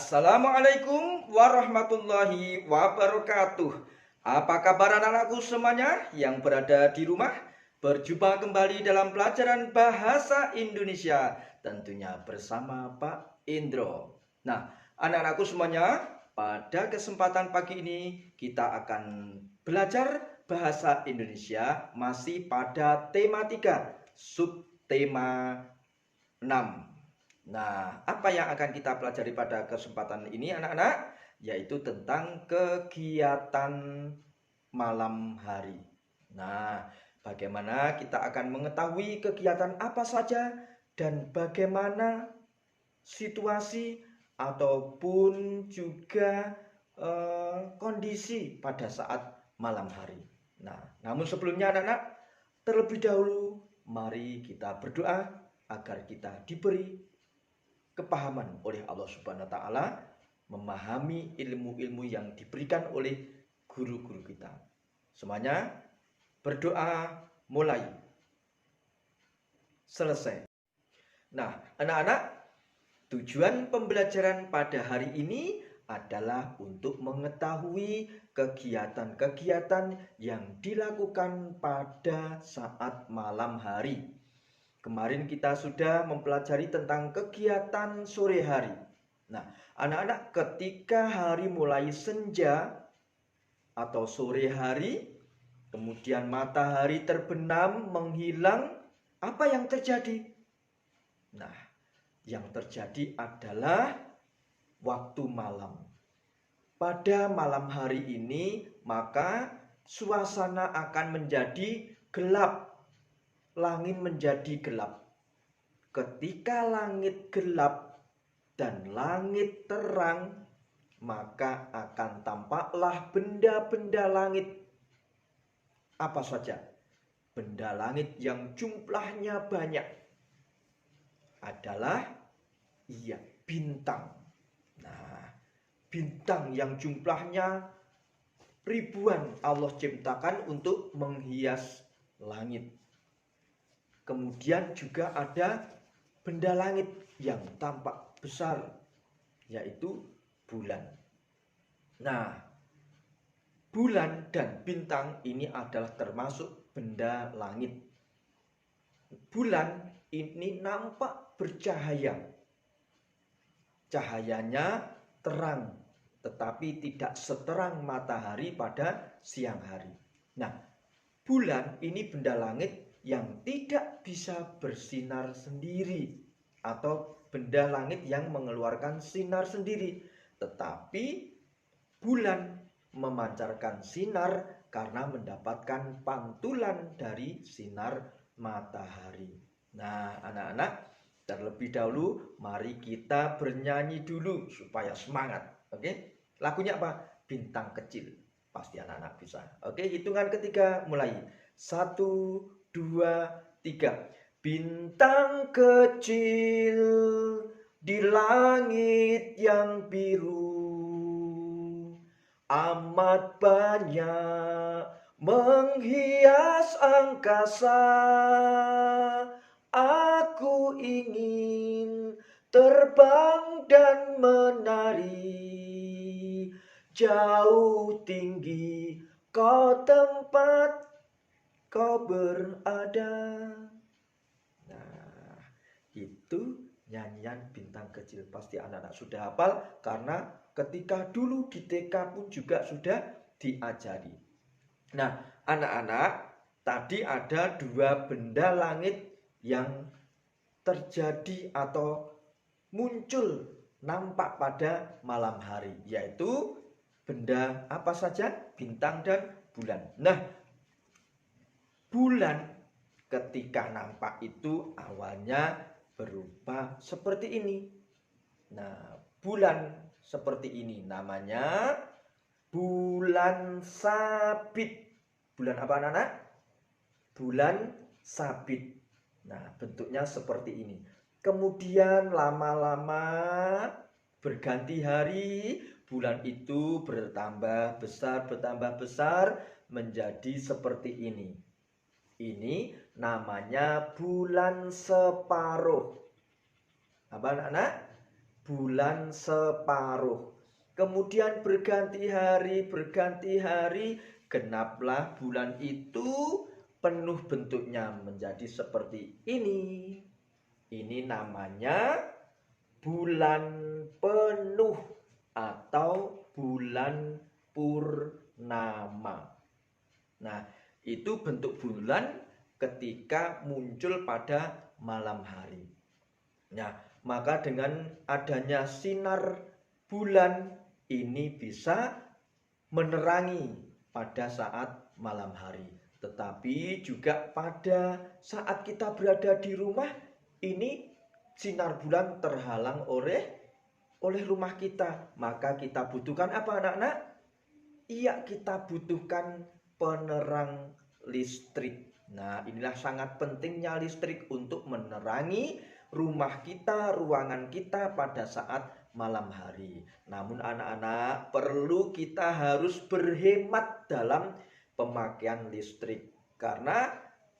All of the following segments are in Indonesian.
Assalamualaikum warahmatullahi wabarakatuh. Apa kabar anak-anakku semuanya yang berada di rumah? Berjumpa kembali dalam pelajaran bahasa Indonesia, tentunya bersama Pak Indro. Nah, anak-anakku semuanya, pada kesempatan pagi ini kita akan belajar bahasa Indonesia masih pada tema 3, subtema 6. Nah, apa yang akan kita pelajari pada kesempatan ini anak-anak? Yaitu tentang kegiatan malam hari. Nah, bagaimana kita akan mengetahui kegiatan apa saja dan bagaimana situasi ataupun juga kondisi pada saat malam hari. Nah, namun sebelumnya anak-anak, terlebih dahulu mari kita berdoa agar kita diberi kepahaman oleh Allah Subhanahu wa taala, memahami ilmu-ilmu yang diberikan oleh guru-guru kita. Semuanya berdoa mulai. Selesai. Nah, anak-anak, tujuan pembelajaran pada hari ini adalah untuk mengetahui kegiatan-kegiatan yang dilakukan pada saat malam hari. Kemarin kita sudah mempelajari tentang kegiatan sore hari. Nah, anak-anak, ketika hari mulai senja atau sore hari, kemudian matahari terbenam, menghilang, apa yang terjadi? Nah, yang terjadi adalah waktu malam. Pada malam hari ini, maka suasana akan menjadi gelap. Langit menjadi gelap. Ketika langit gelap dan langit terang, maka akan tampaklah benda-benda langit. Apa saja? Benda langit yang jumlahnya banyak adalah bintang. Nah, bintang yang jumlahnya ribuan Allah ciptakan untuk menghias langit. Kemudian juga ada benda langit yang tampak besar, yaitu bulan. Nah, bulan dan bintang ini adalah termasuk benda langit. Bulan ini nampak bercahaya. Cahayanya terang, tetapi tidak seterang matahari pada siang hari. Nah, bulan ini benda langit yang tidak bisa bersinar sendiri atau benda langit yang mengeluarkan sinar sendiri, tetapi bulan memancarkan sinar karena mendapatkan pantulan dari sinar matahari. Nah, anak-anak, terlebih dahulu mari kita bernyanyi dulu supaya semangat. Oke? Lagunya apa? Bintang Kecil. Pasti anak-anak bisa. Oke, hitungan ketiga mulai. 1, 2, 3. Bintang kecil di langit yang biru, amat banyak menghias angkasa. Aku ingin terbang dan menari jauh tinggi kau tempat kau berada. Nah, itu nyanyian Bintang Kecil. Pasti anak-anak sudah hafal karena ketika dulu di TK pun juga sudah diajari. Nah, anak-anak, tadi ada 2 benda langit yang terjadi atau muncul nampak pada malam hari, yaitu benda apa saja? Bintang dan bulan. Nah, bulan ketika nampak itu awalnya berupa seperti ini. Nah, bulan seperti ini namanya bulan sabit. Bulan apa anak-anak? Bulan sabit. Nah, bentuknya seperti ini. Kemudian lama-lama berganti hari, bulan itu bertambah besar menjadi seperti ini. Ini namanya bulan separuh. Apa anak-anak? bulan separuh. Kemudian berganti hari, genaplah bulan itu penuh bentuknya menjadi seperti ini. Ini namanya bulan penuh atau bulan purnama. Nah, itu bentuk bulan ketika muncul pada malam hari. Nah, maka dengan adanya sinar bulan ini bisa menerangi pada saat malam hari. Tetapi juga pada saat kita berada di rumah, ini sinar bulan terhalang oleh rumah kita. Maka kita butuhkan apa, anak-anak? Iya, kita butuhkan penerang listrik. Nah, inilah sangat pentingnya listrik untuk menerangi rumah kita, ruangan kita pada saat malam hari. Namun anak-anak, perlu kita harus berhemat dalam pemakaian listrik. Karena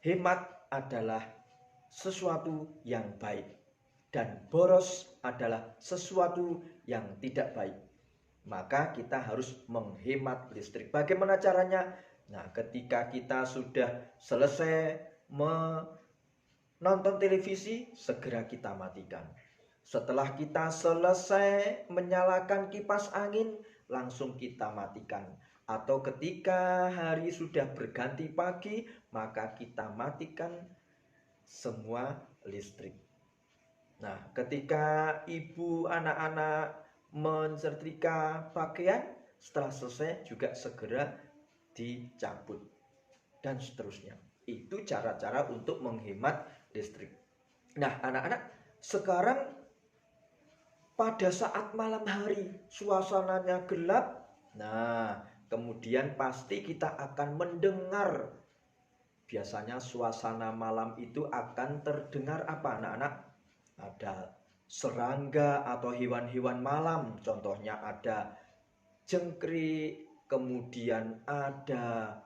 hemat adalah sesuatu yang baik. Dan boros adalah sesuatu yang tidak baik. Maka kita harus menghemat listrik. Bagaimana caranya? Nah, ketika kita sudah selesai menonton televisi, segera kita matikan. Setelah kita selesai menyalakan kipas angin, langsung kita matikan. Atau ketika hari sudah berganti pagi, maka kita matikan semua listrik. Nah, ketika ibu anak-anak mensetrika pakaian, setelah selesai juga segera dicabut dan seterusnya. Itu cara-cara untuk menghemat listrik. Nah, anak-anak, sekarang pada saat malam hari suasananya gelap, nah kemudian pasti kita akan mendengar, biasanya suasana malam itu akan terdengar apa, anak-anak? Ada serangga atau hewan-hewan malam, contohnya ada jengkrik, kemudian ada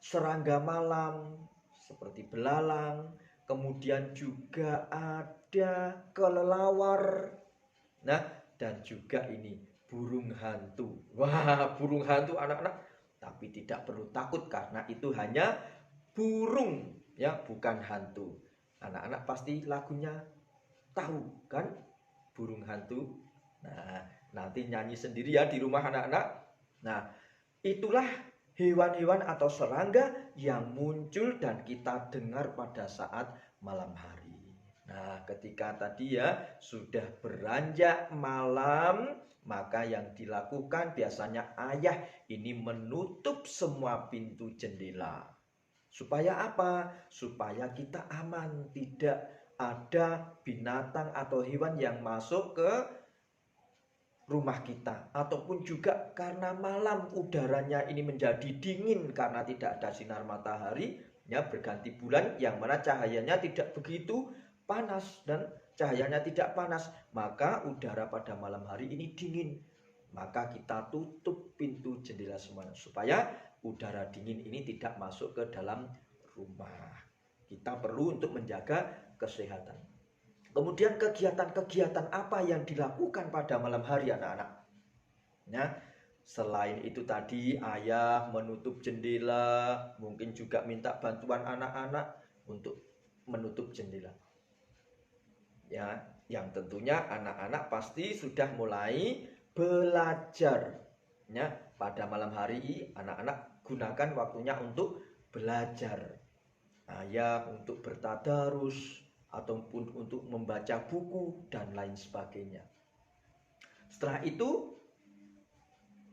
serangga malam seperti belalang, kemudian juga ada kelelawar. Nah, dan juga ini burung hantu. Wah, burung hantu anak-anak, tapi tidak perlu takut karena itu hanya burung, ya, bukan hantu. Anak-anak pasti lagunya tahu kan, burung hantu. Nah, nanti nyanyi sendiri ya di rumah anak-anak. Nah, itulah hewan-hewan atau serangga yang muncul dan kita dengar pada saat malam hari. Nah, ketika tadi ya sudah beranjak malam, maka yang dilakukan biasanya ayah ini menutup semua pintu jendela. Supaya apa? Supaya kita aman, tidak ada binatang atau hewan yang masuk ke rumah kita. Ataupun juga karena malam udaranya ini menjadi dingin karena tidak ada sinar matahari, ya, berganti bulan yang mana cahayanya tidak begitu panas dan cahayanya tidak panas, maka udara pada malam hari ini dingin. Maka kita tutup pintu jendela semuanya supaya udara dingin ini tidak masuk ke dalam rumah. Kita perlu untuk menjaga kesehatan. Kemudian kegiatan-kegiatan apa yang dilakukan pada malam hari, anak-anak? Ya, selain itu tadi ayah menutup jendela, mungkin juga minta bantuan anak-anak untuk menutup jendela. Ya, yang tentunya anak-anak pasti sudah mulai belajar. Ya, pada malam hari anak-anak gunakan waktunya untuk belajar. Ayah untuk bertadarus ataupun untuk membaca buku dan lain sebagainya. Setelah itu,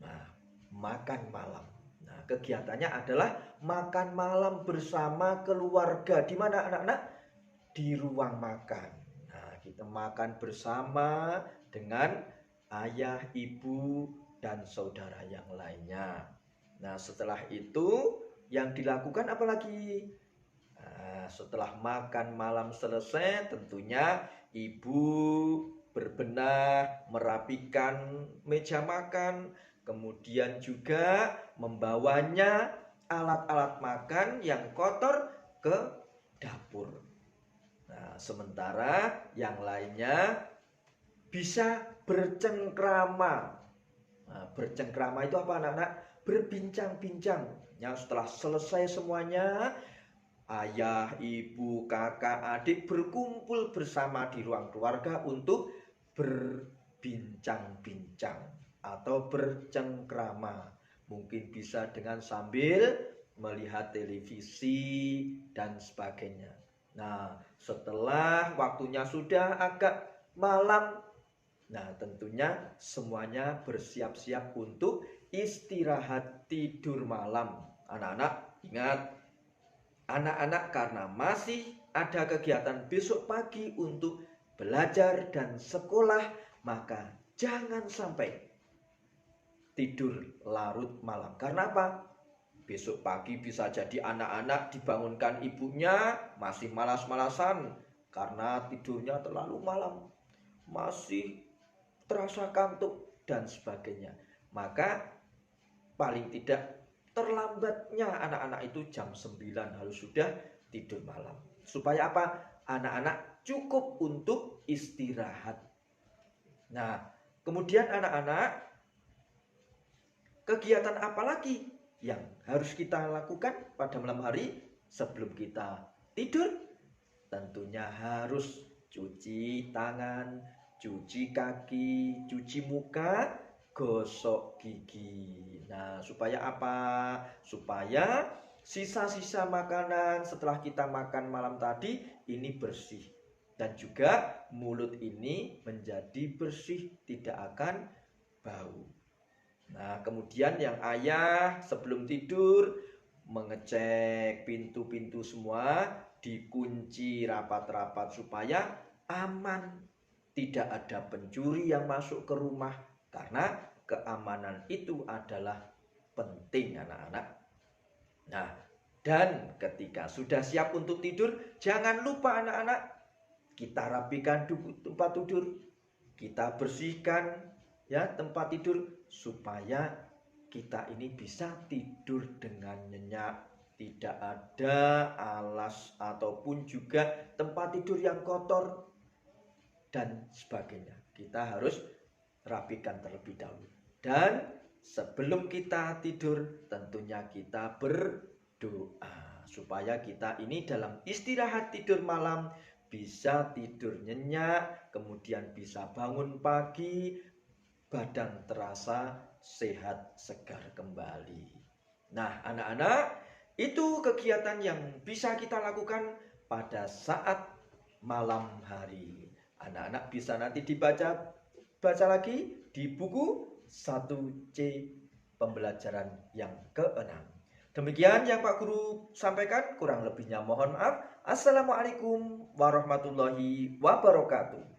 nah, makan malam. Nah, kegiatannya adalah makan malam bersama keluarga. Di mana, anak-anak? Di ruang makan. Nah, kita makan bersama dengan ayah, ibu, dan saudara yang lainnya. Nah, setelah itu yang dilakukan apa lagi? Nah, setelah makan malam selesai, tentunya ibu berbenah, merapikan meja makan, kemudian juga membawanya alat-alat makan yang kotor ke dapur. Nah, sementara yang lainnya bisa bercengkrama. Nah, bercengkrama itu apa anak-anak? Berbincang-bincang. Ya, setelah selesai semuanya, ayah, ibu, kakak, adik berkumpul bersama di ruang keluarga untuk berbincang-bincang atau bercengkrama. Mungkin bisa dengan sambil melihat televisi dan sebagainya. Nah, setelah waktunya sudah agak malam, nah tentunya semuanya bersiap-siap untuk istirahat tidur malam. Anak-anak ingat, anak-anak karena masih ada kegiatan besok pagi untuk belajar dan sekolah, maka jangan sampai tidur larut malam. Karena apa? Besok pagi bisa jadi anak-anak dibangunkan ibunya masih malas-malasan karena tidurnya terlalu malam, masih terasa kantuk dan sebagainya. Maka paling tidak terlambatnya anak-anak itu jam 9 harus sudah tidur malam. Supaya apa? Anak-anak cukup untuk istirahat. Nah, kemudian anak-anak, kegiatan apa lagi yang harus kita lakukan pada malam hari sebelum kita tidur? Tentunya harus cuci tangan, cuci kaki, cuci muka, gosok gigi. Nah, supaya apa? Supaya sisa-sisa makanan setelah kita makan malam tadi ini bersih. Dan juga mulut ini menjadi bersih, tidak akan bau. Nah, kemudian yang ayah sebelum tidur mengecek pintu-pintu semua, dikunci rapat-rapat supaya aman. Tidak ada pencuri yang masuk ke rumah, karena keamanan itu adalah penting anak-anak. Nah, dan ketika sudah siap untuk tidur, jangan lupa anak-anak, kita rapikan tempat tidur, kita bersihkan ya tempat tidur supaya kita ini bisa tidur dengan nyenyak, tidak ada alas ataupun juga tempat tidur yang kotor dan sebagainya. Kita harus rapikan terlebih dahulu. Dan sebelum kita tidur tentunya kita berdoa supaya kita ini dalam istirahat tidur malam bisa tidur nyenyak, kemudian bisa bangun pagi, badan terasa sehat segar kembali. Nah, anak-anak, itu kegiatan yang bisa kita lakukan pada saat malam hari. Anak-anak bisa nanti baca lagi di buku 1C pembelajaran yang ke-6. Demikian yang Pak Guru sampaikan, kurang lebihnya mohon maaf. Assalamualaikum warahmatullahi wabarakatuh.